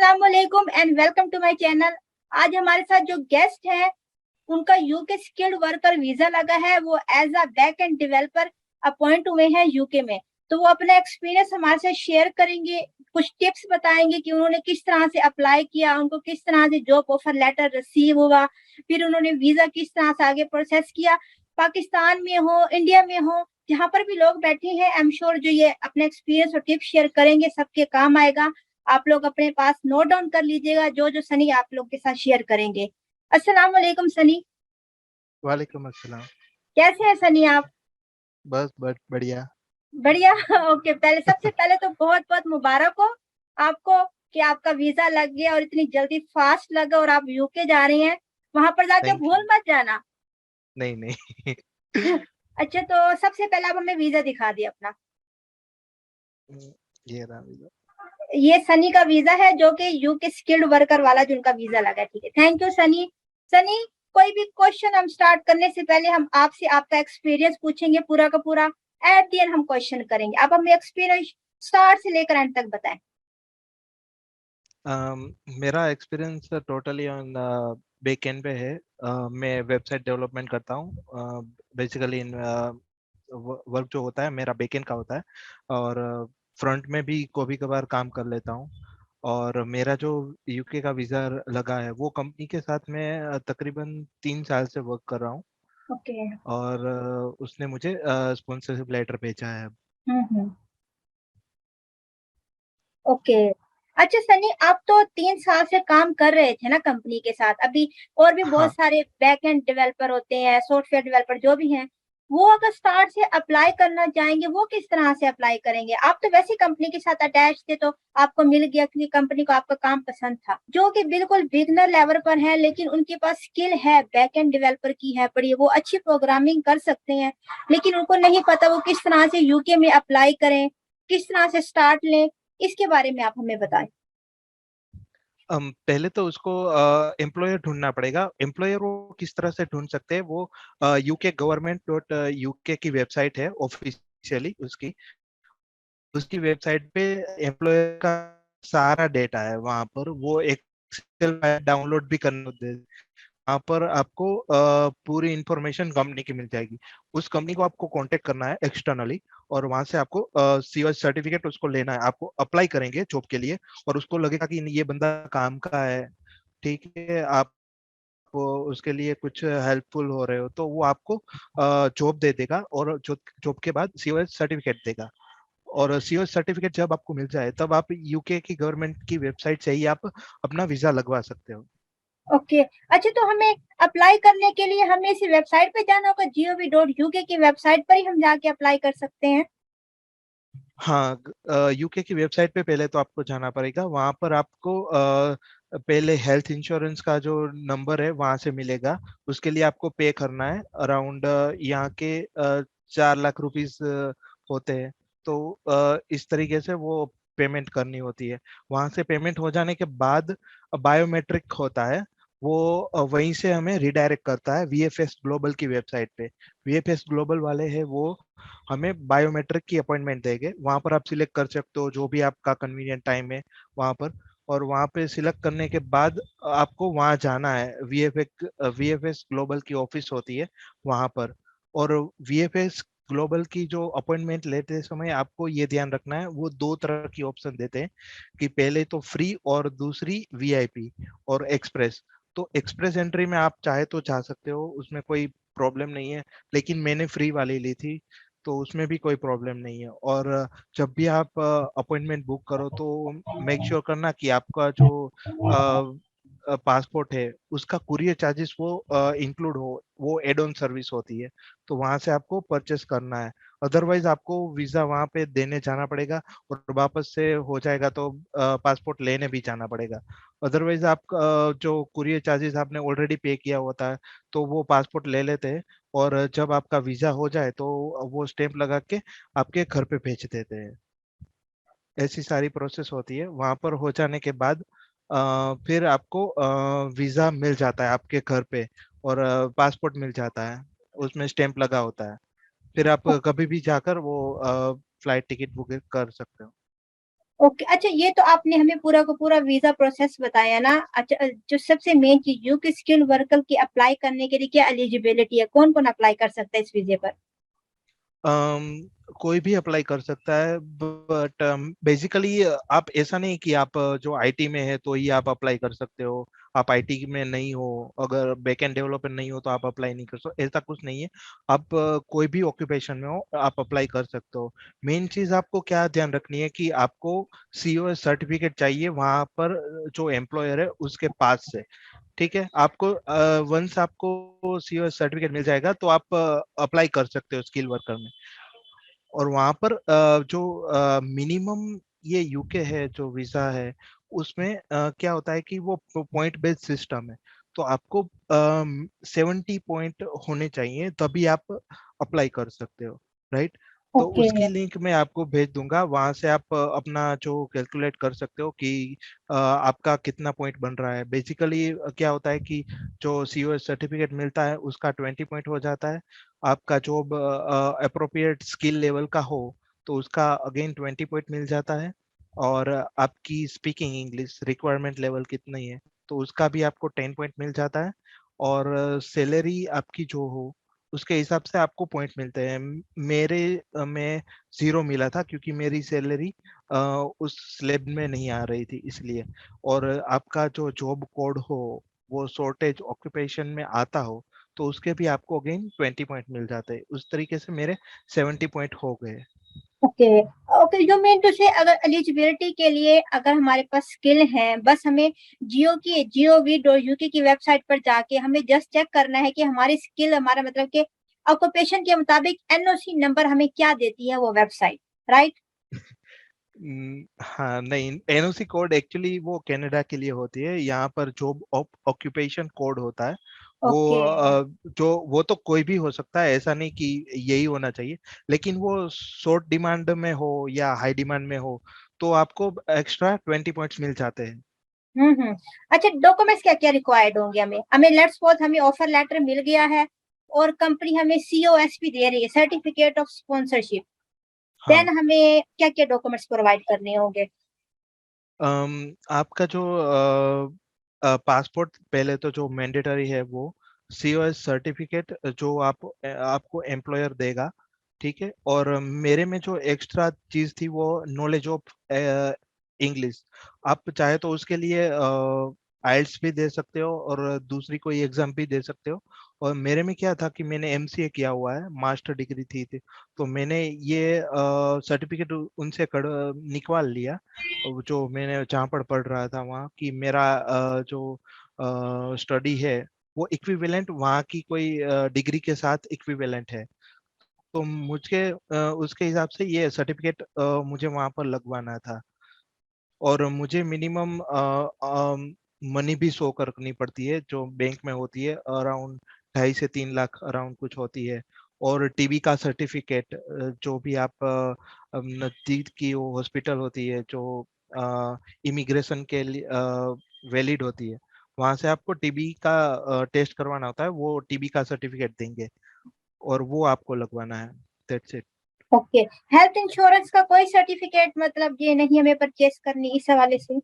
अस्सलाम वालेकुम and welcome to my channel. आज हमारे साथ जो गेस्ट है उनका यूके स्किल्ड वर्कर वीजा लगा है। वो as a back end developer appoint हुए हैं यूके में। तो वो अपना एक्सपीरियंस हमारे साथ शेयर करेंगे, कुछ टिप्स बताएंगे कि उन्होंने किस तरह से अप्लाई किया, उनको किस तरह से जॉब ऑफर लेटर रिसीव हुआ, फिर उन्होंने वीजा किस तरह से आगे प्रोसेस किया। पाकिस्तान में हो, इंडिया में हो, जहाँ पर भी लोग बैठे हैं, आई एम श्योर जो ये अपने एक्सपीरियंस और टिप्स शेयर करेंगे सबके काम आएगा। आप लोग अपने पास नोट डाउन कर लीजिएगा जो जो सनी आप लोग के साथ शेयर करेंगे। अस्सलाम वालेकुम सनी। वालेकुम अस्सलाम। कैसे हैं सनी आप? बस बढ़िया। बढ़िया। ओके, पहले सबसे पहले तो बहुत बहुत मुबारक हो आपको कि आपका वीजा लग गया और इतनी जल्दी फास्ट लगा और आप यूके जा रही हैं। वहां पर जाके थैंक यू। भूल मत जाना। नहीं नहीं। अच्छा, तो सबसे पहले आप हमें वीजा दिखा दिए अपना। ये रहा वीजा। ये सनी का वीजा है जो कि यूके स्किल्ड वर्कर वाला जिनका वीजा लगा है। ठीक है, थैंक यू सनी। सनी, कोई भी क्वेश्चन हम स्टार्ट करने से पहले हम आपसे आपका एक्सपीरियंस पूछेंगे पूरा का पूरा। एट दी एंड हम क्वेश्चन करेंगे। आप हमें एक्सपीरियंस स्टार्ट से लेकर एंड तक बताएं। मेरा एक्सपीरियंस टोटली ऑन बैकएंड पे है। मैं वेबसाइट डेवलपमेंट करता हूँ। बेसिकली इन वर्क जो होता है मेरा बैकएंड का होता है, और फ्रंट में भी कभी कभार काम कर लेता हूँ। और मेरा जो यूके का वीजा लगा है वो कंपनी के साथ मैं तकरीबन 3 साल से वर्क कर रहा हूँ। ओके। और उसने मुझे स्पॉन्सरशिप लेटर भेजा है। हम्म। ओके। अच्छा सनी, आप तो 3 साल से काम कर रहे थे ना कंपनी के साथ अभी। और भी बहुत हाँ। सारे बैक एंड डेवलपर होते हैं, सॉफ्टवेयर डेवलपर जो भी हैं। वो अगर स्टार्ट से अप्लाई करना चाहेंगे वो किस तरह से अप्लाई करेंगे? आप तो वैसे कंपनी के साथ अटैच थे तो आपको मिल गया क्योंकि कंपनी को आपका काम पसंद था। जो कि बिल्कुल बिगनर लेवल पर है लेकिन उनके पास स्किल है, बैक एंड डेवलपर की है पड़ी, वो अच्छी प्रोग्रामिंग कर सकते हैं, लेकिन उनको नहीं पता वो किस तरह से यूके में अप्लाई करें, किस तरह से स्टार्ट लें। इसके बारे में आप हमें बताएं। पहले तो उसको एम्प्लॉयर ढूंढना पड़ेगा। एम्प्लॉयर वो किस तरह से ढूंढ सकते हैं, वो यूके गवर्नमेंट डॉट यूके की वेबसाइट है ऑफिशियली। उसकी उसकी वेबसाइट पे एम्प्लॉयर का सारा डेटा है। वहां पर वो एक्सेल फाइल डाउनलोड भी करने होते हैं। वहाँ पर आपको पूरी इंफॉर्मेशन कंपनी की मिल जाएगी। उस कंपनी को आपको कांटेक्ट करना है एक्सटर्नली, और वहां से आपको सीओ सर्टिफिकेट उसको लेना है। आपको अप्लाई करेंगे जॉब के लिए, और उसको लगेगा कि ये बंदा काम का है, ठीक है, आप उसके लिए कुछ हेल्पफुल हो रहे हो, तो वो आपको जॉब दे देगा, और जॉब के बाद सीओ सर्टिफिकेट देगा। और सीओ सर्टिफिकेट जब आपको मिल जाए तब आप यूके की गवर्नमेंट की वेबसाइट से ही आप अपना वीजा लगवा सकते हो। ओके। अच्छा, तो हमें अप्लाई करने के लिए हमें इसी वेबसाइट पे जाना होगा, gov.uk की वेबसाइट पर ही हम जाके अप्लाई कर सकते हैं? हाँ, यूके की वेबसाइट पे पहले तो आपको जाना पड़ेगा। वहां पर आपको पहले हेल्थ इंश्योरेंस का जो नंबर है वहां से मिलेगा। उसके लिए आपको पे करना है अराउंड यहाँ के 4 लाख रुपीस होते हैं। तो इस तरीके से वो पेमेंट करनी होती है। वहां से पेमेंट हो जाने के बाद बायोमेट्रिक होता है। वो वहीं से हमें रिडायरेक्ट करता है वीएफएस ग्लोबल की वेबसाइट पे। वीएफएस ग्लोबल वाले हैं वो हमें बायोमेट्रिक की अपॉइंटमेंट देंगे। वहां पर आप सिलेक्ट कर सकते हो जो भी आपका कन्वीनियंट टाइम है वहां पर। और वहां पे सिलेक्ट करने के बाद आपको वहां जाना है। वीएफएस ग्लोबल की ऑफिस होती है वहां पर। और वीएफएस ग्लोबल की जो अपॉइंटमेंट लेते समय आपको ये ध्यान रखना है, वो 2 तरह की ऑप्शन देते हैं, कि पहले तो फ्री और दूसरी वीआईपी और एक्सप्रेस। तो एक्सप्रेस एंट्री में आप चाहे तो जा सकते हो, उसमें कोई प्रॉब्लम नहीं है, लेकिन मैंने फ्री वाली ली थी तो उसमें भी कोई प्रॉब्लम नहीं है। और जब भी आप अपॉइंटमेंट बुक करो तो मेक श्योर करना कि आपका जो पासपोर्ट है उसका कुरियर चार्जेस वो इंक्लूड हो। वो एड ऑन सर्विस होती है, तो वहां से आपको परचेस करना है। अदरवाइज आपको वीजा वहां पे देने जाना पड़ेगा, और वापस से हो जाएगा तो पासपोर्ट लेने भी जाना पड़ेगा। अदरवाइज आप जो कुरियर चार्जेस आपने ऑलरेडी पे किया होता है तो वो पासपोर्ट ले लेते हैं, और जब आपका वीजा हो जाए तो वो स्टैंप लगा के आपके घर पे भेज देते हैं। ऐसी सारी प्रोसेस होती है। वहां पर हो जाने के बाद फिर आपको वीजा मिल जाता है आपके घर पे, और पासपोर्ट मिल जाता है, उसमें स्टैंप लगा होता है। फिर आप कभी भी जाकर वो फ्लाइट टिकट बुक कर सकते हो। ओके, अच्छा ये तो आपने हमें पूरा का पूरा वीजा प्रोसेस बताया ना। अच्छा, जो सबसे मेन चीज यूके स्किल वर्कर की अप्लाई करने के लिए क्या एलिजिबिलिटी है, कौन कौन अप्लाई कर सकता है इस वीजे पर? अम, कोई भी अप्लाई कर सकता है, बट बेसिकली आप ऐसा नहीं कि आप जो आईटी में है तो ही आप अप्लाई कर सकते हो। आप आईटी में नहीं हो, अगर बैकएंड डेवलपर नहीं हो तो आप अप्लाई नहीं कर सकते, ऐसा कुछ नहीं है। आप कोई भी ऑक्यूपेशन में हो आप अप्लाई कर सकते हो। मेन चीज आपको क्या ध्यान रखनी है कि आपको सीओएस सर्टिफिकेट चाहिए वहां पर, जो एम्प्लॉयर है उसके पास से। ठीक है, आपको वंस आपको सीओएस सर्टिफिकेट मिल जाएगा तो आप अप्लाई कर सकते हो स्किल वर्कर में। और वहां पर जो मिनिमम ये यूके है जो वीजा है, उसमें क्या होता है कि वो पॉइंट बेस्ड सिस्टम है। तो आपको 70 पॉइंट होने चाहिए तभी आप अप्लाई कर सकते हो, राइट। तो ओके। उसकी लिंक मैं आपको भेज दूंगा, वहां से आप अपना जो कैलकुलेट कर सकते हो कि आपका कितना पॉइंट बन रहा है। बेसिकली क्या होता है कि जो सीओएस सर्टिफिकेट मिलता है उसका 20 पॉइंट हो जाता है। आपका जॉब अप्रोप्रिएट स्किल लेवल का हो तो उसका अगेन 20 पॉइंट मिल जाता है। और आपकी स्पीकिंग इंग्लिश रिक्वायरमेंट लेवल कितनी है तो उसका भी आपको 10 पॉइंट मिल जाता है। और सैलरी आपकी जो हो उसके हिसाब से आपको पॉइंट मिलते हैं। मेरे में 0 मिला था क्योंकि मेरी सैलरी उस स्लैब में नहीं आ रही थी इसलिए। और आपका जो जॉब कोड हो वो शॉर्टेज ऑक्यूपेशन में आता हो तो उसके भी आपको अगेन 20 पॉइंट मिल जाते हैं। उस तरीके से मेरे 70 पॉइंट हो गए। ओके। ओके, जो मेन तो से अगर एलिजिबिलिटी के लिए अगर हमारे पास स्किल है, बस हमें gov.uk की वेबसाइट पर जाके हमें जस्ट चेक करना है कि हमारी स्किल, हमारा मतलब कि ऑक्यूपेशन के मुताबिक एनओसी नंबर हमें क्या देती है वो वेबसाइट, राइट? हाँ, नहीं, एनओसी कोड एक्चुअली वो कनाडा के लिए होती है। यहाँ पर जॉब ऑक्यूपेशन कोड होता है वो ओके। जो वो तो कोई भी हो सकता है, ऐसा नहीं कि यही होना चाहिए। लेकिन वो शॉर्ट डिमांड में हो या हाई डिमांड में हो तो आपको एक्स्ट्रा 20 पॉइंट्स मिल जाते हैं। हम्म। अच्छा, डॉक्यूमेंट्स क्या क्या रिक्वायर्ड होंगे हमें? हमें लेट्स सपोज हमें ऑफर लेटर मिल गया है और कंपनी हमें सीओएसपी दे रही है, सर्टिफिकेट ऑफ स्पॉन्सरशिप। हाँ। देन हमें क्या क्या डॉक्यूमेंट्स प्रोवाइड करने होंगे? आपका जो पासपोर्ट पहले तो जो मैंडेटरी है वो सीओएस सर्टिफिकेट जो आपको एम्प्लॉयर देगा। ठीक है, और मेरे में जो एक्स्ट्रा चीज थी वो नॉलेज ऑफ इंग्लिश। आप चाहे तो उसके लिए आइल्स भी दे सकते हो और दूसरी कोई एग्जाम भी दे सकते हो। और मेरे में क्या था कि मैंने एमसीए किया हुआ है, मास्टर डिग्री थी तो मैंने ये सर्टिफिकेट उनसे निकलवा लिया। जो मैंने जहाँ पर पढ़ रहा था वहाँ की मेरा जो स्टडी है वो इक्विवेलेंट वहाँ की कोई डिग्री के साथ इक्विवेलेंट है। तो मुझे उसके हिसाब से ये सर्टिफिकेट मुझे वहाँ पर लगवाना था। और मुझे मिनिमम मनी भी शो करनी पड़ती है जो बैंक में होती है, अराउंड 2.5 से 3 लाख अराउंड कुछ होती है। और टीबी का सर्टिफिकेट जो भी आप नजदीक की वो हॉस्पिटल होती है जो इमिग्रेशन के लिए वैलिड होती है, वहां से आपको टीबी का टेस्ट करवाना होता है, वो टीबी का सर्टिफिकेट देंगे और वो आपको लगवाना है। That's it. Okay. Health insurance का कोई सर्टिफिकेट मतलब ये नहीं हमें परचेस करनी इस हवाले से?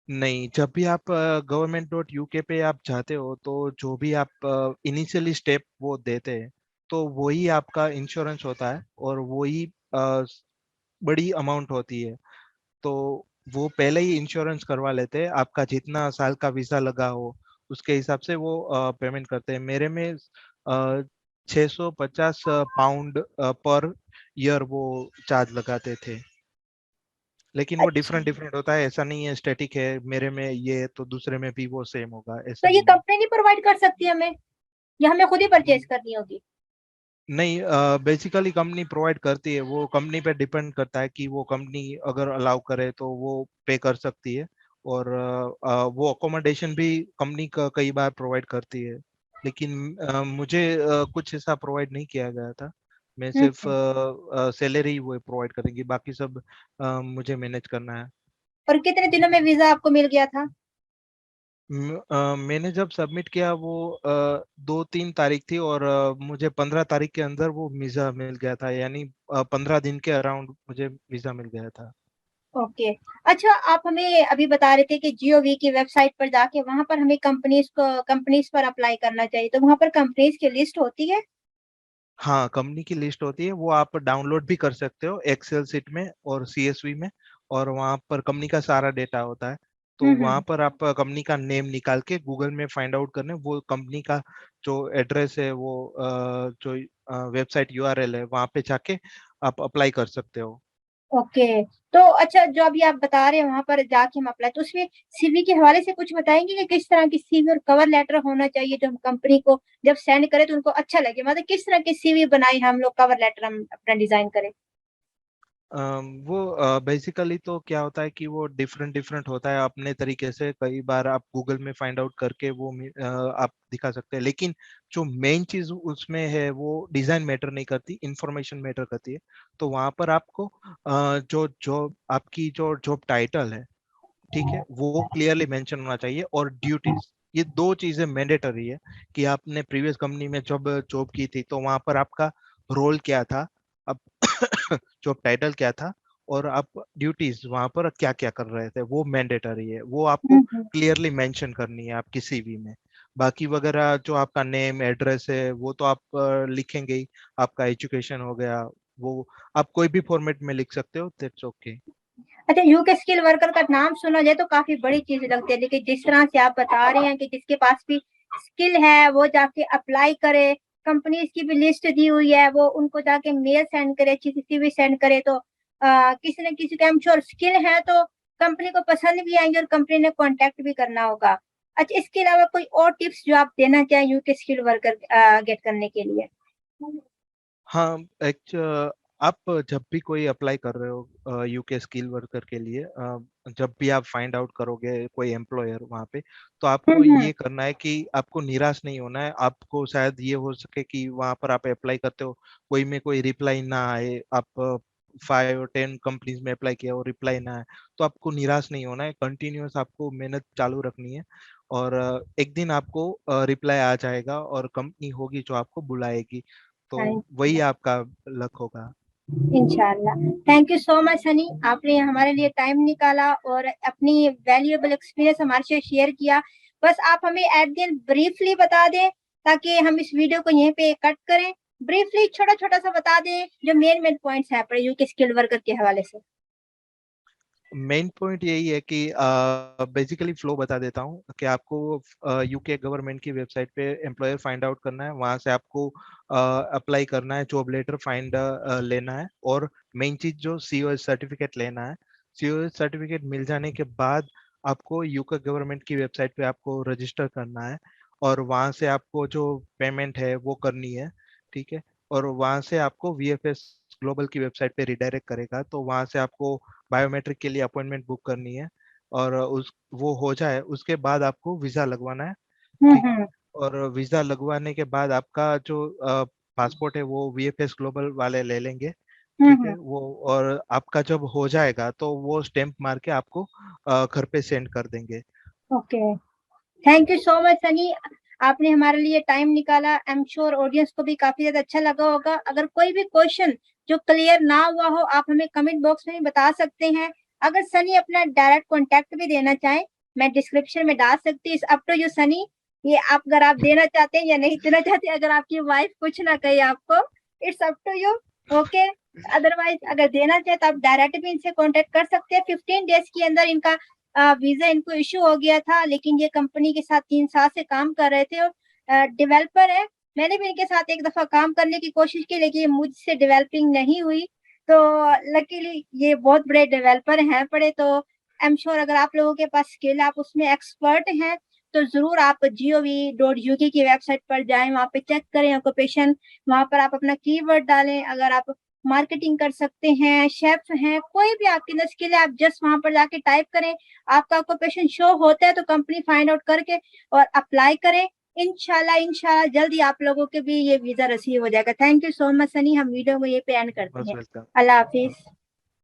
नहीं, जब भी आप government.uk पे आप जाते हो तो जो भी आप इनिशियली स्टेप वो देते हैं तो वही आपका इंश्योरेंस होता है और वही बड़ी अमाउंट होती है। तो वो पहले ही इंश्योरेंस करवा लेते हैं, आपका जितना साल का वीजा लगा हो उसके हिसाब से वो पेमेंट करते हैं। मेरे में 650 पाउंड पर ईयर वो चार्ज लगाते थे। लेकिन वो अच्छा, डिफरेंट डिफरेंट होता है, ऐसा नहीं है स्टैटिक है मेरे में ये तो दूसरे में भी वो सेम होगा, तो ऐसा ये नहीं है। कंपनी नहीं प्रोवाइड कर सकती हमें, या हमें खुद ही परचेज करनी होगी? नहीं, बेसिकली कंपनी प्रोवाइड करती है, वो कंपनी पे डिपेंड करता है कि वो कंपनी अगर अलाउ करे तो वो पे कर सकती है। और वो अकोमोडेशन भी कंपनी का कई बार प्रोवाइड करती है। लेकिन मुझे कुछ ऐसा प्रोवाइड नहीं किया गया था। मैं सिर्फ हम्म। सैलरी वो प्रोवाइड करेंगी, बाकी सब मुझे मैनेज करना है। और कितने दिनों में वीजा आपको मिल गया था? मैंने जब सबमिट किया वो 2-3 तारीख थी और मुझे 15 तारीख के अंदर वो वीजा मिल गया था, यानी 15 दिन के अराउंड मुझे वीजा मिल गया था। ओके। अच्छा, आप हमें अभी बता रहे थे कि जीओवी की वेबसाइट पर जाके वहां पर हमें कंपनीज पर अप्लाई करना चाहिए, तो वहां पर कंपनीज की लिस्ट होती है? हाँ, कंपनी की लिस्ट होती है, वो आप डाउनलोड भी कर सकते हो एक्सेल सीट में और सीएसवी में। और वहाँ पर कंपनी का सारा डेटा होता है। तो वहाँ हम्म। पर आप कंपनी का नेम निकाल के गूगल में फाइंड आउट करने, वो कंपनी का जो एड्रेस है, वो जो वेबसाइट यूआरएल है, वहाँ पे जाके आप अप्लाई कर सकते हो। ओके। तो अच्छा, जो अभी आप बता रहे हैं वहां पर जाके हम अप्लाई, तो उसमें सीवी के हवाले से कुछ बताएंगे कि किस तरह की सीवी और कवर लेटर होना चाहिए जो हम कंपनी को जब सेंड करें तो उनको अच्छा लगे, मतलब किस तरह की सीवी बनाए हम लोग, कवर लेटर हम अपना डिजाइन करें? वो बेसिकली तो क्या होता है कि वो डिफरेंट डिफरेंट होता है अपने तरीके से। कई बार आप गूगल में फाइंड आउट करके वो आप दिखा सकते हैं, लेकिन जो मेन चीज उसमें है वो डिजाइन मैटर नहीं करती, इंफॉर्मेशन मैटर करती है। तो वहां पर आपको जो जो आपकी जो जॉब टाइटल है, ठीक है, वो क्लियरली मेंशन होना चाहिए। और ड्यूटीज, ये दो चीजें मैंडेटरी है। कि आपने प्रीवियस कंपनी में जब जॉब की थी तो वहां पर आपका रोल क्या था, अब जॉब टाइटल क्या था, और आप ड्यूटीज वहां पर क्या क्या कर रहे थे, वो मैंडेटरी है। वो आपको हम्म। क्लियरली मेंशन करनी है आपकी सीवी में। बाकी वगैरह जो आपका नेम एड्रेस है वो तो आप लिखेंगे ही। आपका एजुकेशन हो गया, वो आप कोई भी फॉर्मेट में लिख सकते हो, दैट्स ओके। अच्छा, यू के स्किल वर्कर का नाम सुना जाए तो काफी बड़ी चीज लगती है, लेकिन जिस तरह से आप बता रहे हैं कि जिसके पास भी स्किल है वो जाके अप्लाई करे, कंपनीज की भी लिस्ट दी हुई है, वो उनको जाके मेल सेंड करे, अच्छी सी सीवी सेंड करे, तो किसी न किसी का, आई एम श्योर, स्किल है तो कंपनी को पसंद भी आएंगे और कंपनी ने कांटेक्ट भी करना होगा। अच्छा, इसके अलावा कोई और टिप्स जो आप देना चाहें यू के स्किल वर्कर गेट करने के लिए? हाँ, आप जब भी कोई अप्लाई कर रहे हो यूके स्किल वर्कर के लिए, जब भी आप फाइंड आउट करोगे कोई एम्प्लॉयर वहाँ पे, तो आपको हम्म। ये करना है कि आपको निराश नहीं होना है। आपको शायद ये हो सके कि वहाँ पर आप अप्लाई करते हो, कोई में कोई रिप्लाई ना आए, आप 5 और 10 कंपनीज में अप्लाई किया और रिप्लाई ना आए, तो आपको निराश नहीं होना है। कंटिन्यूअस आपको मेहनत चालू रखनी है। और एक दिन आपको रिप्लाई आ जाएगा और कंपनी होगी जो आपको बुलाएगी। तो वही आपका लक होगा। इंशाल्लाह। Thank you so much Sunny, आपने हमारे लिए टाइम निकाला और अपनी वैल्यूएबल एक्सपीरियंस हमारे से शेयर किया। बस आप हमें एट द एंड ब्रीफली बता दें ताकि हम इस वीडियो को यहीं पे कट करें। ब्रीफली छोटा छोटा सा बता दें जो मेन मेन पॉइंट्स हैं अपने यूके स्किल्ड वर्कर के हवाले से। मेन पॉइंट यही है कि बेसिकली फ्लो बता देता हूँ कि आपको यूके गवर्नमेंट की वेबसाइट पे एम्प्लॉयर फाइंड आउट करना है, वहां से आपको अप्लाई करना है, जॉब लेटर फाइंड लेना है, और मेन चीज जो सीओएस सर्टिफिकेट लेना है। सीओएस सर्टिफिकेट मिल जाने के बाद आपको यूके गवर्नमेंट की वेबसाइट पे आपको रजिस्टर करना है, और वहां से आपको जो पेमेंट है वो करनी है, ठीक है। और वहां से आपको वीएफएस ग्लोबल की वेबसाइट पे रिडायरेक्ट करेगा, तो वहां से आपको बायोमेट्रिक के लिए अपॉइंटमेंट बुक करनी है। और उस वो हो जाए उसके बाद आपको वीजा लगवाना है, ठीक। हम्म। और वीजा लगवाने के बाद आपका जो पासपोर्ट है वो वीएफएस ग्लोबल वाले ले लेंगे, ठीक हम्म। है वो। और आपका जब हो जाएगा तो वो स्टैंप मार के आपको घर पे सेंड कर देंगे। Okay. Thank you so much Sunny, आपने हमारे लिए टाइम निकाला। आई एम श्योर ऑडियंस को भी काफी ज्यादा अच्छा लगा होगा। अगर कोई भी क्वेश्चन जो क्लियर ना हुआ हो आप हमें कमेंट बॉक्स में बता सकते हैं। अगर सनी अपना डायरेक्ट कॉन्टेक्ट भी देना चाहें, मैं डिस्क्रिप्शन में डाल सकती हूँ। अप टू यू सनी, ये आप, अगर आप देना चाहते हैं या नहीं देना चाहते, अगर आपकी वाइफ कुछ ना कहे आपको, it's up to you. Okay. Otherwise अगर देना चाहे तो आप डायरेक्ट भी इनसे कॉन्टेक्ट कर सकते हैं। 15 डेज के अंदर इनका वीजा इनको इशू हो गया था, लेकिन ये कंपनी के साथ 3 साल से काम कर रहे थे और डेवलपर है। मैंने भी इनके साथ एक दफा काम करने की कोशिश की लेकिन ये मुझसे डेवलपिंग नहीं हुई। तो लकीली ये बहुत बड़े डेवलपर हैं पड़े। तो आई एम श्योर अगर आप लोगों के पास स्किल, आप उसमें एक्सपर्ट हैं, तो जरूर आप gov.uk की वेबसाइट पर जाएं, वहां पे चेक करें ऑक्यूपेशन, वहां पर आप अपना कीवर्ड डालें। अगर आप मार्केटिंग कर सकते हैं, शेफ हैं, कोई भी आपके अंदर स्किल है, आप जस्ट वहां पर जाके टाइप करें, आपका ऑक्यूपेशन शो होता है तो कंपनी फाइंड आउट करके और अप्लाई करें। इंशाल्लाह इंशाल्लाह जल्दी आप लोगों के भी ये वीजा रिसीव हो जाएगा। Thank you so much Sunny, हम वीडियो को ये पे एंड करते बस हैं। वेलकम। अल्लाह हाफिज।